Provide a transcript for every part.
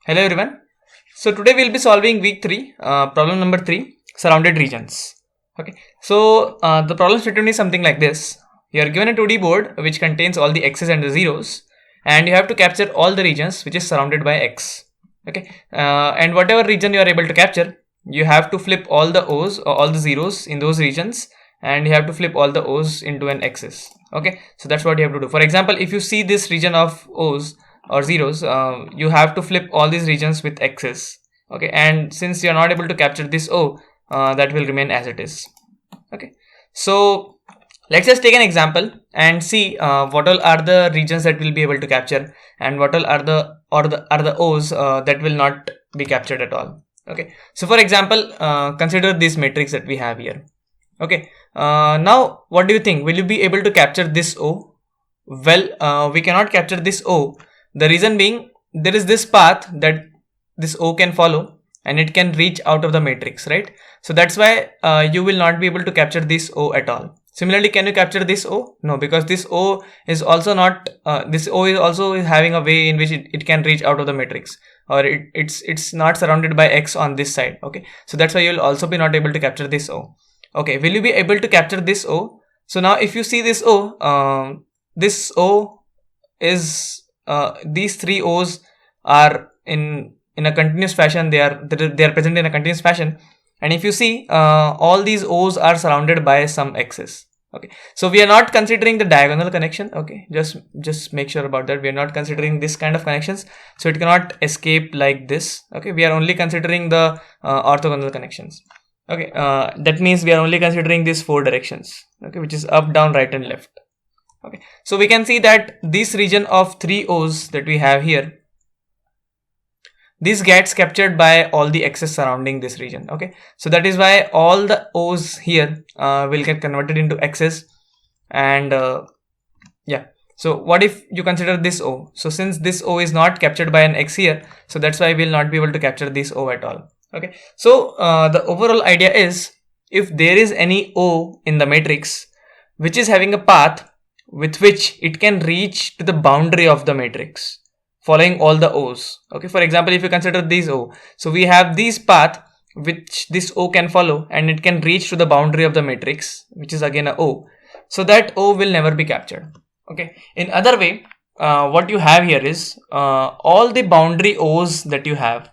Hello everyone. So today we'll be solving week 3, problem number 3, surrounded regions. Okay. So the problem statement is something like this. You are given a 2D board which contains all the x's and the zeros, and you have to capture all the regions which is surrounded by x. Okay. And whatever region you are able to capture, you have to flip all the o's or all the zeros in those regions, and you have to flip all the o's into an x's. Okay. So that's what you have to do. For example, if you see this region of o's or zeros, you have to flip all these regions with x's. Okay, and since you are not able to capture this o, that will remain as it is. Okay, so let's just take an example and see what all are the regions that we'll be able to capture, and what all are the o's that will not be captured at all. Okay, so for example, consider this matrix that we have here. Okay, now what do you think? Will you be able to capture this o? Well, we cannot capture this o. The reason being, there is this path that this O can follow and it can reach out of the matrix, right? So that's why you will not be able to capture this O at all. Similarly, can you capture this O? No, because this O is also not, this O is also having a way in which it can reach out of the matrix, or it's not surrounded by X on this side. Okay, so that's why you will also be not able to capture this O. Okay, will you be able to capture this O? So now if you see this O is these three O's are in a continuous fashion. They are present in a continuous fashion, and if you see, all these O's are surrounded by some X's. Okay, so we are not considering the diagonal connection. Okay, just make sure about that. We are not considering this kind of connections, so it cannot escape like this. Okay, we are only considering the orthogonal connections. Okay, that means we are only considering these four directions. Okay, which is up, down, right, and left. Okay, so we can see that this region of 3 O's that we have here, this gets captured by all the x's surrounding this region. Okay, so that is why all the O's here will get converted into x's. And yeah, so what if you consider this O? So since this O is not captured by an x here, so that's why we will not be able to capture this O at all. Okay, so the overall idea is, if there is any O in the matrix which is having a path with which it can reach to the boundary of the matrix following all the O's. Okay, for example, if you consider these O, so we have this path which this O can follow, and it can reach to the boundary of the matrix, which is again a O. So that O will never be captured. Okay, in other way, what you have here is all the boundary O's that you have.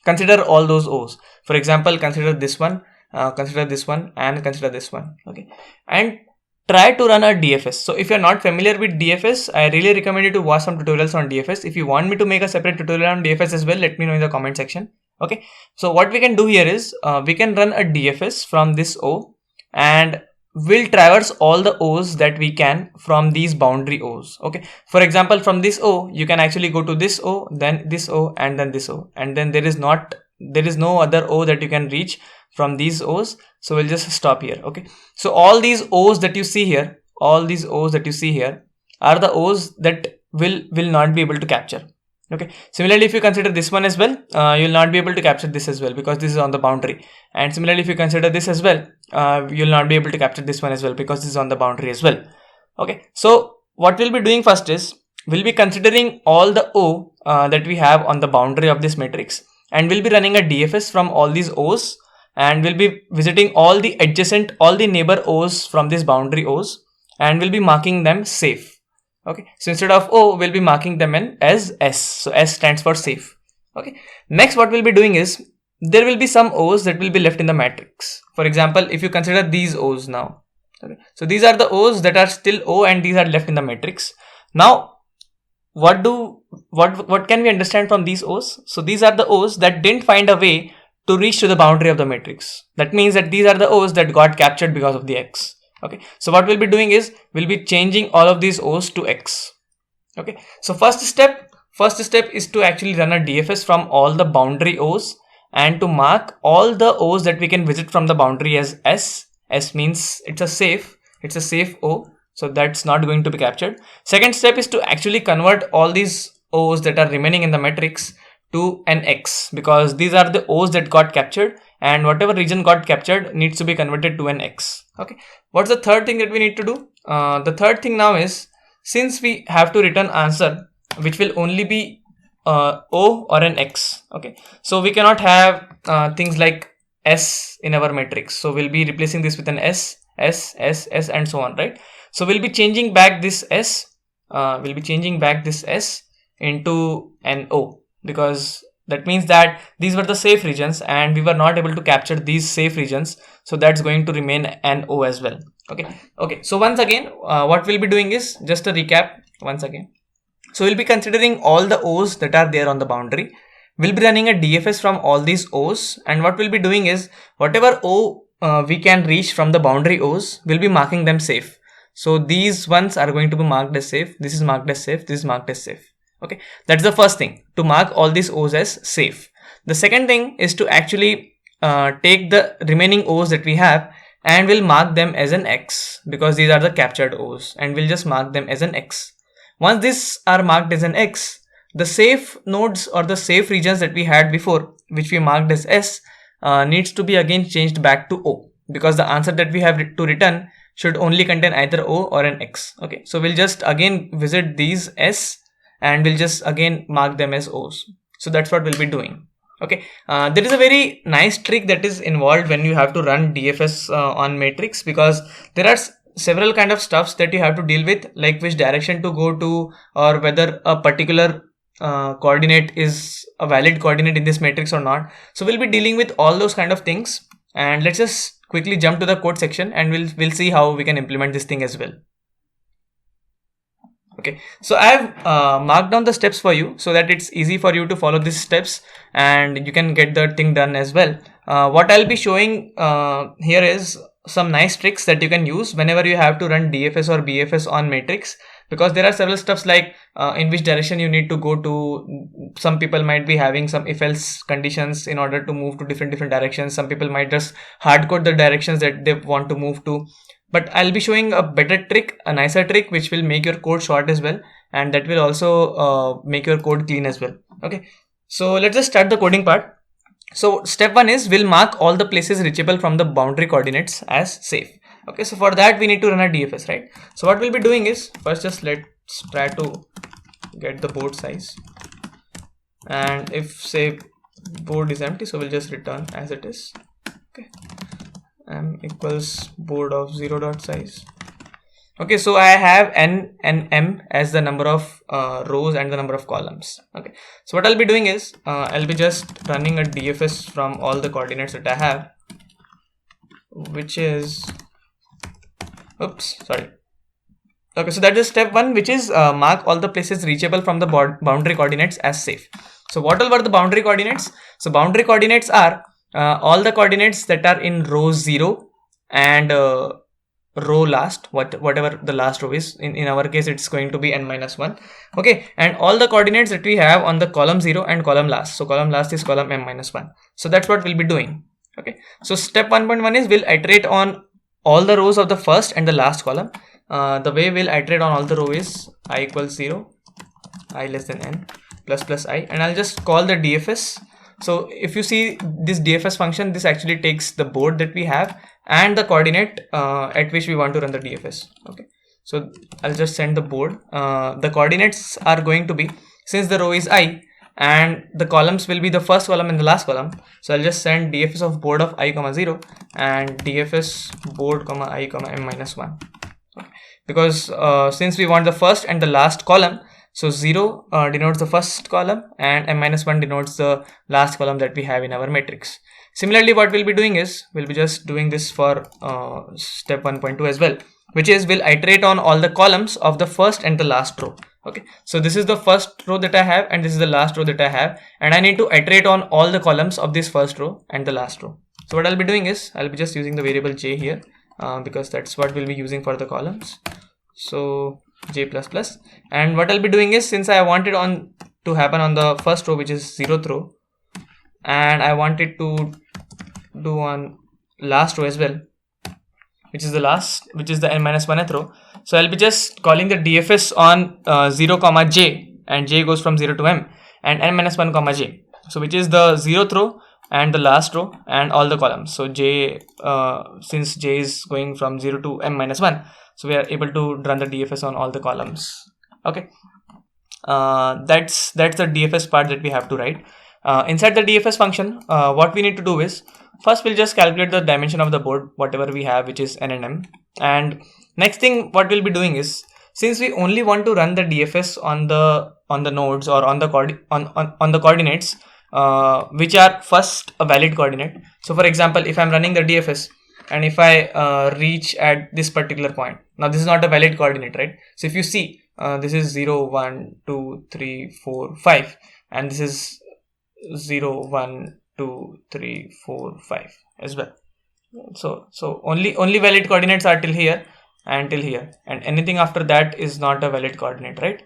Consider all those O's. For example, consider this one, and consider this one. Okay, and try to run a DFS. So if you're not familiar with DFS, I really recommend you to watch some tutorials on DFS. If you want me to make a separate tutorial on DFS as well, let me know in the comment section. Okay, so what we can do here is we can run a DFS from this O, and we'll traverse all the O's that we can from these boundary O's. Okay, for example, from this O, you can actually go to this O, then this O, and then this O, and then there is no other O that you can reach from these O's. So we'll just stop here. Okay, so all these O's that you see here, are the O's that will not be able to capture. Okay, similarly, if you consider this one as well, you'll not be able to capture this as well, because this is on the boundary. And similarly, if you consider this as well, you'll not be able to capture this one as well, because this is on the boundary as well. Okay, so what we'll be doing first is, we'll be considering all the O that we have on the boundary of this matrix, and we'll be running a DFS from all these O's, and we'll be visiting all the neighbor O's from this boundary O's, and we'll be marking them safe. Okay, so instead of O, we'll be marking them as S. So S stands for safe. Okay, next what we'll be doing is, there will be some O's that will be left in the matrix. For example, if you consider these O's now. Okay, so these are the O's that are still O, and these are left in the matrix. Now, what can we understand from these O's? So these are the O's that didn't find a way to reach to the boundary of the matrix. That means that these are the O's that got captured because of the X. Okay, so what we'll be doing is, we'll be changing all of these O's to X. Okay, so first step is to actually run a DFS from all the boundary O's, and to mark all the O's that we can visit from the boundary as S. S means it's a safe O, so that's not going to be captured. Second step is to actually convert all these O's that are remaining in the matrix to an X, because these are the O's that got captured, and whatever region got captured needs to be converted to an X. Okay, what's the third thing that we need to do? The third thing now is, since we have to return answer which will only be O or an X. Okay, so we cannot have things like S in our matrix, so we'll be replacing this with an S, S, S, S, and so on, right? So we'll be changing back this S, into an O, because that means that these were the safe regions and we were not able to capture these safe regions, so that's going to remain an O as well. Okay, so once again, what we'll be doing is just a recap once again. So we'll be considering all the O's that are there on the boundary. We'll be running a DFS from all these O's, and what we'll be doing is whatever O we can reach from the boundary O's, we'll be marking them safe. So these ones are going to be marked as safe. This is marked as safe. This is marked as safe. Okay, that's the first thing, to mark all these O's as safe. The second thing is to actually take the remaining O's that we have and we'll mark them as an X, because these are the captured O's, and we'll just mark them as an X. Once these are marked as an X, the safe nodes or the safe regions that we had before, which we marked as S, needs to be again changed back to O, because the answer that we have to return should only contain either O or an X. Okay, so we'll just again visit these S and we'll just again mark them as O's. So that's what we'll be doing. Okay, there is a very nice trick that is involved when you have to run DFS on matrix, because there are several kind of stuffs that you have to deal with, like which direction to go to, or whether a particular coordinate is a valid coordinate in this matrix or not. So we'll be dealing with all those kind of things, and let's just quickly jump to the code section and we'll see how we can implement this thing as well. Okay, so I have marked down the steps for you so that it's easy for you to follow these steps and you can get the thing done as well. What I'll be showing here is some nice tricks that you can use whenever you have to run DFS or BFS on matrix, because there are several stuffs like in which direction you need to go to. Some people might be having some if-else conditions in order to move to different directions. Some people might just hard code the directions that they want to move to. But I'll be showing a better trick, a nicer trick, which will make your code short as well, and that will also make your code clean as well. Okay, so let's just start the coding part. So step 1 is we'll mark all the places reachable from the boundary coordinates as safe. Okay, so for that we need to run a DFS, right? So what we'll be doing is first just let's try to get the board size, and if say board is empty, so we'll just return as it is. Okay, m equals board of 0.size. Okay, so I have n and m as the number of rows and the number of columns. Okay, so what I'll be doing is I'll be just running a DFS from all the coordinates that I have, which is okay, so that is step 1, which is mark all the places reachable from the boundary coordinates as safe. So what all were the boundary coordinates? So boundary coordinates are all the coordinates that are in row 0 and row last, whatever the last row is. In our case it's going to be n-1. Okay, and all the coordinates that we have on the column 0 and column last. So column last is column m-1. So that's what we'll be doing. Okay, so step 1.1 is we'll iterate on all the rows of the first and the last column. The way we'll iterate on all the row is I equals 0, I less than n, plus I, and I'll just call the DFS. So if you see this DFS function, this actually takes the board that we have and the coordinate at which we want to run the DFS. Okay, so I'll just send the board. The coordinates are going to be, since the row is I and the columns will be the first column and the last column, so I'll just send DFS of board of I, 0 and DFS board, I, m-1. Okay, because since we want the first and the last column, so 0 denotes the first column and m-1 denotes the last column that we have in our matrix. Similarly, what we'll be doing is we'll be just doing this for step 1.2 as well, which is we'll iterate on all the columns of the first and the last row. Okay, so this is the first row that I have and this is the last row that I have, and I need to iterate on all the columns of this first row and the last row. So what I'll be doing is I'll be just using the variable j here because that's what we'll be using for the columns. So j++, and what I'll be doing is, since I want it on to happen on the first row, which is 0th row, and I want it to do on last row as well, which is the n-1th row, so I'll be just calling the DFS on 0, j, and j goes from 0 to m, and n-1, j, so which is the 0th row and the last row and all the columns. So j, since j is going from 0 to m-1, so we are able to run the DFS on all the columns. Okay, That's the DFS part that we have to write. Inside the DFS function, what we need to do is, first we'll just calculate the dimension of the board, whatever we have, which is n and m. And next thing what we'll be doing is, since we only want to run the DFS on the nodes or on the coordinates which are first a valid coordinate. So for example, if I'm running the DFS and if I reach at this particular point, now this is not a valid coordinate, right? So if you see, this is 0, 1, 2, 3, 4, 5, and this is 0, 1, 2, 3, 4, 5 as well. So only valid coordinates are till here and till here, and anything after that is not a valid coordinate, right?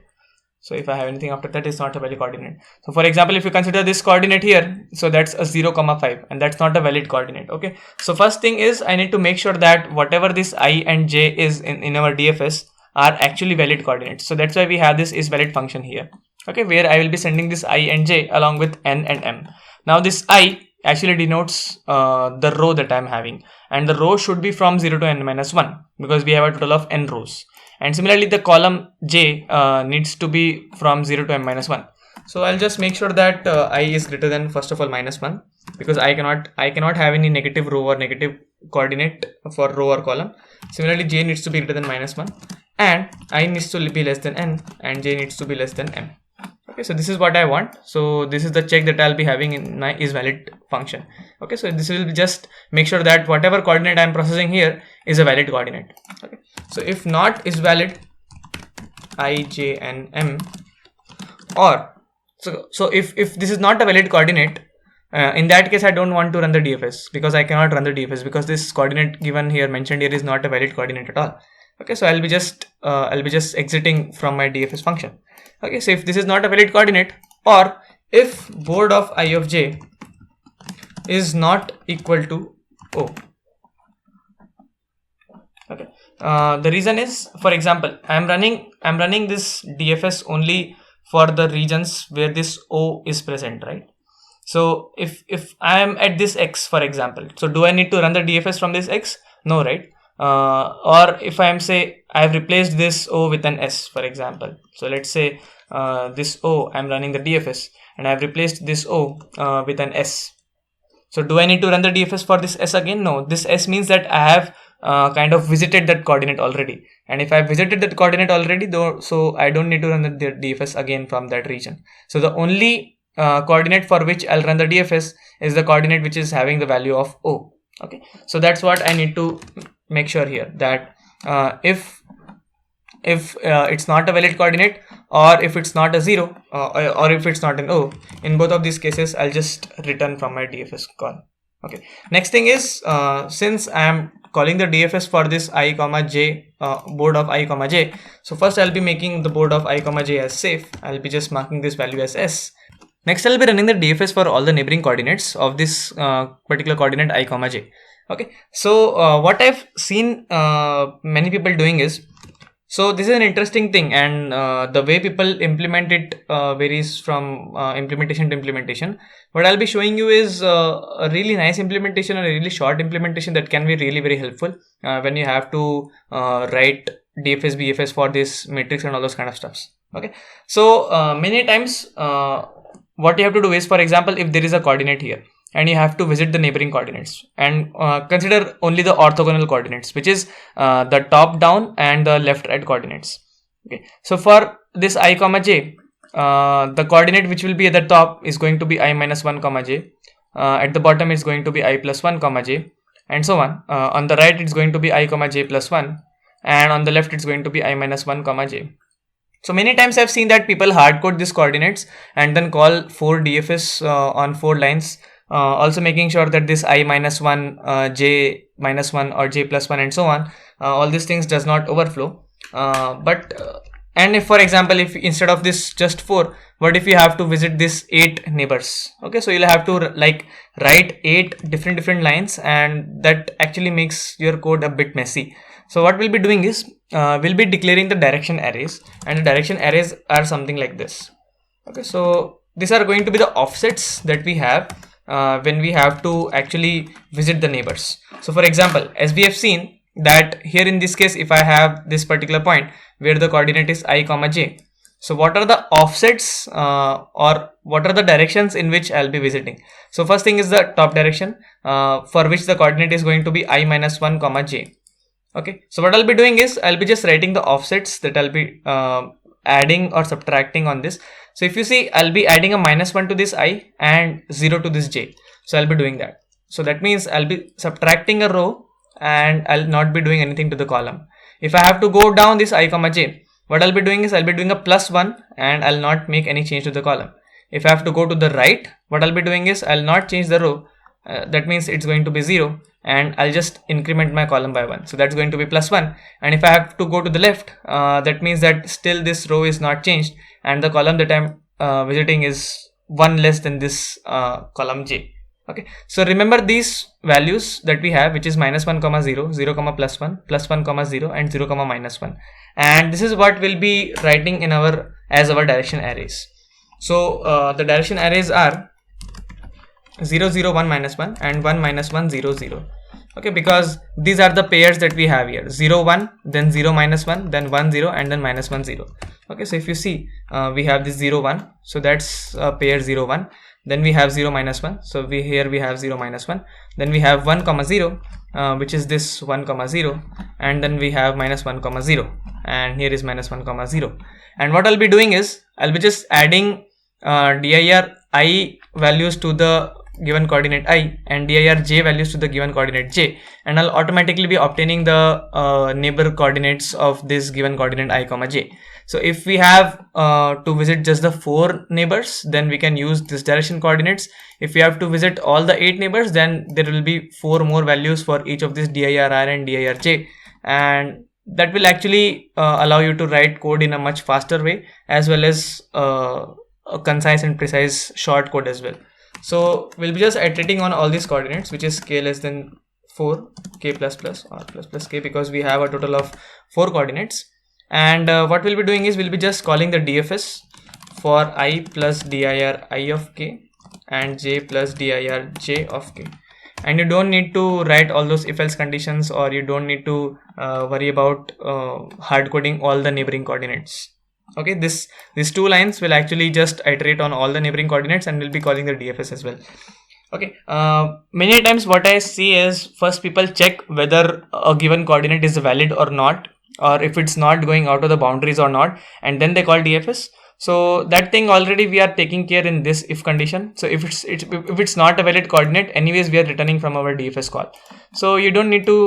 So if I have anything after that, is not a valid coordinate. So for example, if you consider this coordinate here, so that's a 0, 5, and that's not a valid coordinate. Okay, so first thing is, I need to make sure that whatever this I and j is in our DFS are actually valid coordinates. So that's why we have this is valid function here, okay, where I will be sending this I and j along with n and m. Now this I actually denotes the row that I'm having, and the row should be from 0 to n minus 1 because we have a total of n rows. And similarly, the column j needs to be from 0 to m minus 1. So I'll just make sure that I is greater than, first of all, minus 1, because I cannot have any negative row or negative coordinate for row or column. Similarly, j needs to be greater than minus 1, and I needs to be less than n, and j needs to be less than m. Okay, so this is what I want. So this is the check that I'll be having in my is valid function. Okay, so this will just make sure that whatever coordinate I'm processing here is a valid coordinate. Okay, so if not is valid, I, j and m, or so if this is not a valid coordinate, in that case I don't want to run the DFS, because I cannot run the DFS because this coordinate given here, mentioned here, is not a valid coordinate at all. Okay, so I'll be just exiting from my DFS function. Okay, so if this is not a valid coordinate, or if board of I of j is not equal to O. Okay, the reason is, for example, I'm running this DFS only for the regions where this O is present, right? So if I am at this x, for example, so do I need to run the DFS from this x? No, right? Or if I am, say, I have replaced this O with an S, for example. So let's say this O, I'm running the DFS, and I have replaced this O with an S. So do I need to run the DFS for this S again? No, this S means that I have kind of visited that coordinate already. And if I have visited that coordinate already, so I don't need to run the DFS again from that region. So the only coordinate for which I'll run the DFS is the coordinate which is having the value of O. Okay, so that's what I need to make sure here, that if it's not a valid coordinate, or if it's not a 0, or if it's not an O, in both of these cases I'll just return from my DFS call. Okay, next thing is, since I am calling the DFS for this I comma j, board of I comma j, so first I'll be making the board of I comma j as safe. I'll be just marking this value as S. Next, I'll be running the DFS for all the neighboring coordinates of this particular coordinate I comma j. Okay, so what I've seen many people doing is, so this is an interesting thing, and the way people implement it varies from implementation to implementation. What I'll be showing you is a really nice implementation, and a really short implementation that can be really very helpful when you have to write DFS, BFS for this matrix and all those kind of stuffs. Okay, so many times what you have to do is, for example, if there is a coordinate here, and you have to visit the neighboring coordinates, and consider only the orthogonal coordinates, which is the top down and the left right coordinates. Okay, so for this I comma j, the coordinate which will be at the top is going to be I minus 1 comma j, at the bottom is going to be I plus 1 comma j, and so on. On the right it's going to be I comma j plus 1, and on the left it's going to be I minus 1 comma j. So many times I've seen that people hard code these coordinates and then call 4 DFS on 4 lines, also making sure that this I minus 1, j minus 1 or j plus 1 and so on, all these things does not overflow. And if, for example, if instead of this just 4, what if you have to visit this 8 neighbors? Okay, so you'll have to like write 8 different lines, and that actually makes your code a bit messy. So what we'll be doing is, we'll be declaring the direction arrays, and the direction arrays are something like this. Okay, so these are going to be the offsets that we have when we have to actually visit the neighbors. So for example, as we have seen that here in this case, if I have this particular point where the coordinate is I comma j, So what are the offsets or what are the directions in which I'll be visiting? So first thing is the top direction for which the coordinate is going to be I minus 1 comma j. Okay, so what I'll be doing is I'll be just writing the offsets that I'll be adding or subtracting on this. So if you see, I'll be adding a -1 to this I and 0 to this j. So I'll be doing that. So that means I'll be subtracting a row and I'll not be doing anything to the column. If I have to go down this I comma j, what I'll be doing is I'll be doing a +1 and I'll not make any change to the column. If I have to go to the right, what I'll be doing is I'll not change the row. That means it's going to be 0 and I'll just increment my column by 1. So that's going to be +1. And if I have to go to the left, that means that still this row is not changed and the column that I'm visiting is 1 less than this column j. Okay, so remember these values that we have, which is -1 comma 0, 0 comma +1, +1 comma 0 and 0 comma -1. And this is what we'll be writing in as our direction arrays. So the direction arrays are 0 0 1 -1 and 1 -1 0 0. Okay, because these are the pairs that we have here: 0 1, then 0 -1, then 1 0 and then -1 0. Okay, so if you see, we have this 0 1, so that's pair 0 1. Then we have 0 -1, so here we have 0 -1. Then we have 1 comma 0, which is this 1 comma 0, and then we have -1 comma 0, and here is -1 comma 0. And what I'll be doing is I'll be just adding dir I values to the given coordinate I and dir j values to the given coordinate j, and I'll automatically be obtaining the neighbor coordinates of this given coordinate I comma j. So if we have to visit just the 4 neighbors, then we can use this direction coordinates. If we have to visit all the 8 neighbors, then there will be 4 more values for each of this dir r and dir j, and that will actually allow you to write code in a much faster way, as well as a concise and precise short code as well. So we'll be just iterating on all these coordinates, which is k less than 4, k plus plus or plus plus k, because we have a total of 4 coordinates. And what we'll be doing is we'll be just calling the DFS for I plus dir I of k and j plus dir j of k. And you don't need to write all those if else conditions, or you don't need to worry about hard coding all the neighboring coordinates. Okay, these 2 lines will actually just iterate on all the neighboring coordinates, and we'll be calling the DFS as well. Okay, many times what I see is first people check whether a given coordinate is valid or not, or if it's not going out of the boundaries or not, and then they call DFS. So that thing already we are taking care in this if condition. So if it's not a valid coordinate, anyways we are returning from our DFS call. So you don't need to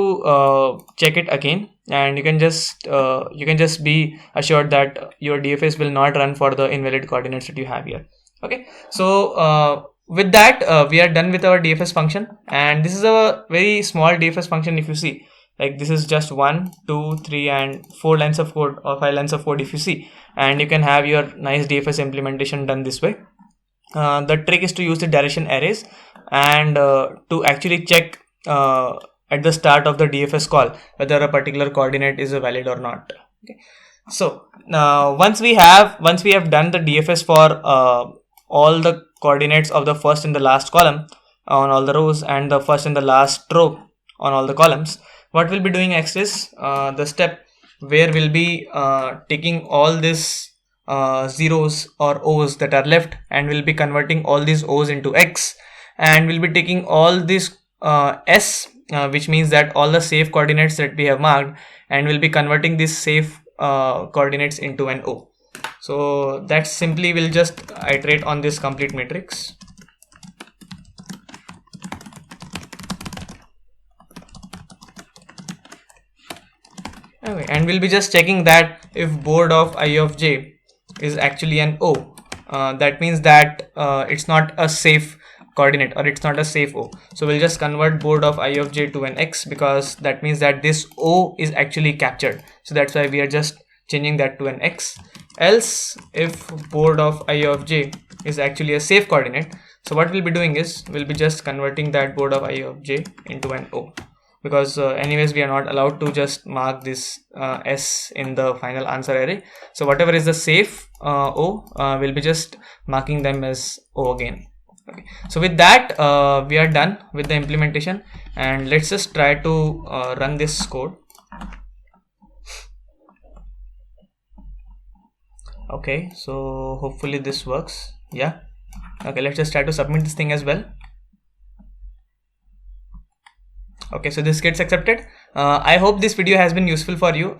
check it again, and you can just be assured that your DFS will not run for the invalid coordinates that you have here. Okay, so with that we are done with our DFS function, and this is a very small DFS function. If you see, like this is just 1, 2, 3 and 4 lines of code, or 5 lines of code if you see, and you can have your nice DFS implementation done this way. The trick is to use the direction arrays and to actually check at the start of the DFS call whether a particular coordinate is valid or not. Okay, so once we have done the DFS for all the coordinates of the first and the last column on all the rows and the first and the last row on all the columns, what we'll be doing next is the step where we'll be taking all these zeros or O's that are left, and we'll be converting all these O's into X, and we'll be taking all this S, which means that all the safe coordinates that we have marked, and we'll be converting these safe coordinates into an O. So that simply will just iterate on this complete matrix. Okay, and we'll be just checking that if board of I of j is actually an O, that means that it's not a safe coordinate, or it's not a safe O. So we'll just convert board of I of j to an X, because that means that this O is actually captured. So that's why we are just changing that to an X. Else, if board of I of j is actually a safe coordinate, so what we'll be doing is we'll be just converting that board of I of j into an O, because anyways we are not allowed to just mark this S in the final answer array. So whatever is the safe O, we'll be just marking them as O again. Okay, so with that we are done with the implementation, and let's just try to run this code. Okay, so hopefully this works. Yeah. Okay, let's just try to submit this thing as well. Okay, so this gets accepted. I hope this video has been useful for you.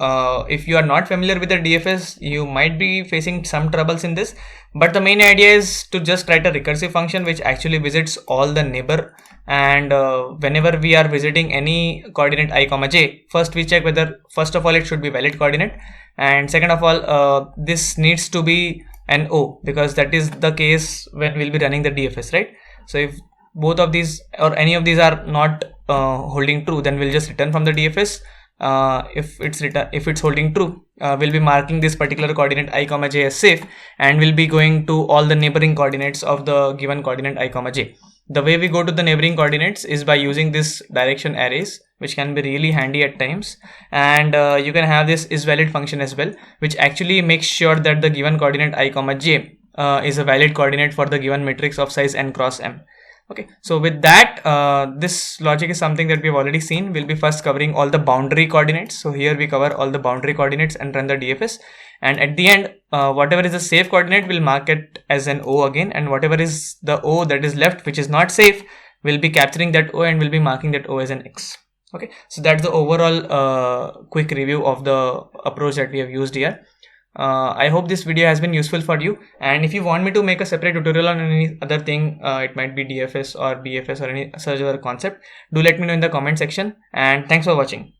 If you are not familiar with the DFS, you might be facing some troubles in this, but the main idea is to just write a recursive function which actually visits all the neighbor, and whenever we are visiting any coordinate I comma j, first we check whether first of all it should be valid coordinate, and second of all this needs to be an O, because that is the case when we'll be running the DFS, right? So if both of these or any of these are not holding true, then we'll just return from the DFS. If it's holding true, we'll be marking this particular coordinate I comma j as safe, and we'll be going to all the neighboring coordinates of the given coordinate I comma j. The way we go to the neighboring coordinates is by using this direction arrays, which can be really handy at times, and you can have this isValid function as well, which actually makes sure that the given coordinate I comma j is a valid coordinate for the given matrix of size n cross m. Okay, so with that, this logic is something that we've already seen. We'll be first covering all the boundary coordinates. So here we cover all the boundary coordinates and run the DFS. And at the end, whatever is a safe coordinate, we'll mark it as an O again. And whatever is the O that is left, which is not safe, we'll be capturing that O and we'll be marking that O as an X. Okay, so that's the overall quick review of the approach that we have used here. I hope this video has been useful for you, and if you want me to make a separate tutorial on any other thing, it might be DFS or BFS or any such other concept, do let me know in the comment section, and thanks for watching.